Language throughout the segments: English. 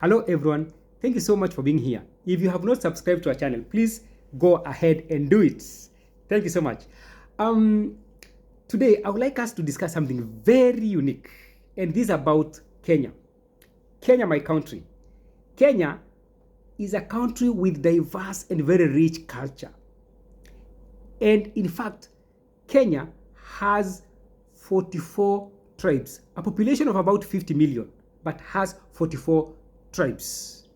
Hello everyone, thank you so much for being here. If you have not subscribed to our channel, please go ahead and do it. Thank you so much. Today I would like us to discuss something very unique, and this is about Kenya. Kenya, my country. Kenya is a country with diverse and very rich culture. And in fact, Kenya has 44 tribes, a population of about 50 million, but has 44 tribes.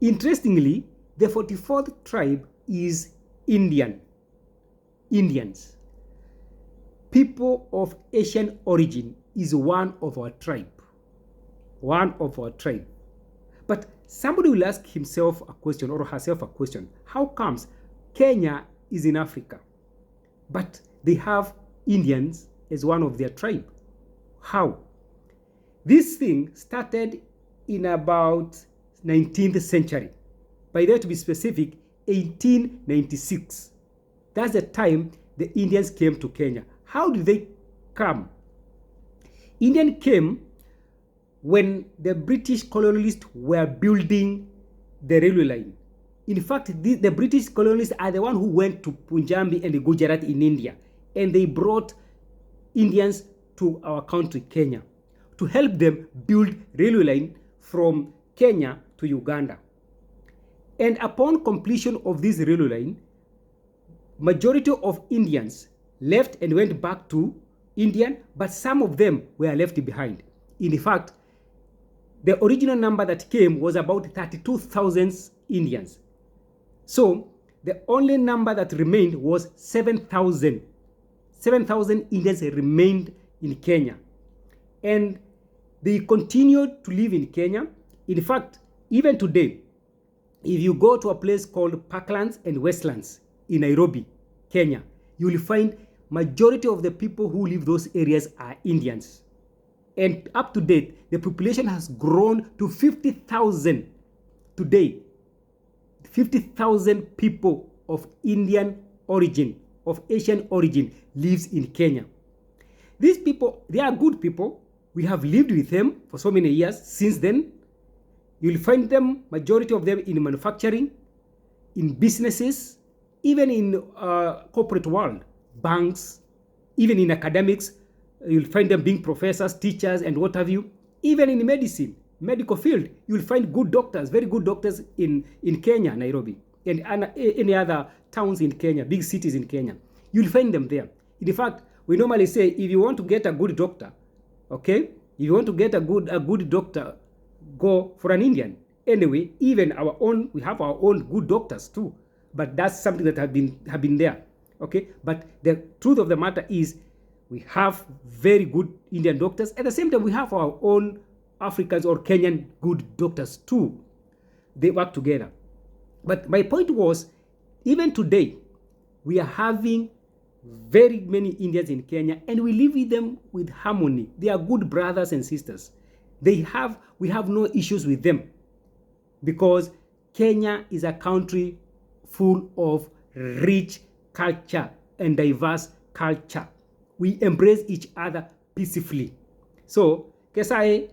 Interestingly, the 44th tribe is Indians. People of Asian origin is one of our tribe. But somebody will ask himself a question or herself a question. How comes Kenya is in Africa, but they have Indians as one of their tribe? How? This thing started in about 19th century. By that, to be specific, 1896. That's the time the Indians came to Kenya. How did they come? Indians came when the British colonialists were building the railway line. In fact, the British colonialists are the one who went to Punjab and Gujarat in India, and they brought Indians to our country, Kenya, to help them build railway line from Kenya to Uganda. And upon completion of this railway line, majority of Indians left and went back to India, but some of them were left behind. In fact, the original number that came was about 32,000 Indians. So the only number that remained was 7,000. 7,000 Indians remained in Kenya. And they continued to live in Kenya. In fact, even today, if you go to a place called Parklands and Westlands in Nairobi, Kenya, you will find majority of the people who live those areas are Indians. And up to date, the population has grown to 50,000 today. 50,000 people of Indian origin, of Asian origin, lives in Kenya. These people, they are good people. We have lived with them for so many years. Since then, you'll find them, majority of them, in manufacturing, in businesses, even in corporate world, banks, even in academics. You'll find them being professors, teachers, and what have you. Even in medicine, medical field, you'll find good doctors, very good doctors in Kenya, Nairobi, and any other towns in Kenya, big cities in Kenya. You'll find them there. In fact, we normally say, if you want to get a good doctor, okay, if you want to get a good doctor, go for an Indian. Anyway, even we have our own good doctors too, but that's something that have been there. Okay, but the truth of the matter is, we have very good Indian doctors. At the same time, we have our own Africans or Kenyan good doctors too. They work together. But my point was, even today, we are having very many Indians in Kenya, and we live with them with harmony. They are good brothers and sisters. We have no issues with them, because Kenya is a country full of rich culture and diverse culture. We embrace each other peacefully. So, Kesai,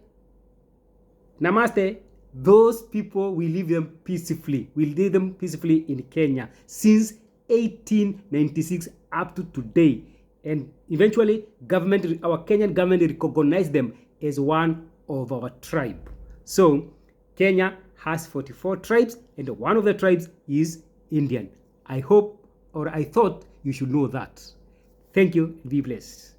Namaste, those people, we live them peacefully. We live them peacefully in Kenya since 1896 up to today. And eventually, our Kenyan government recognized them as one of our tribe. So, Kenya has 44 tribes, and one of the tribes is Indian. I thought you should know that. Thank you. Be blessed.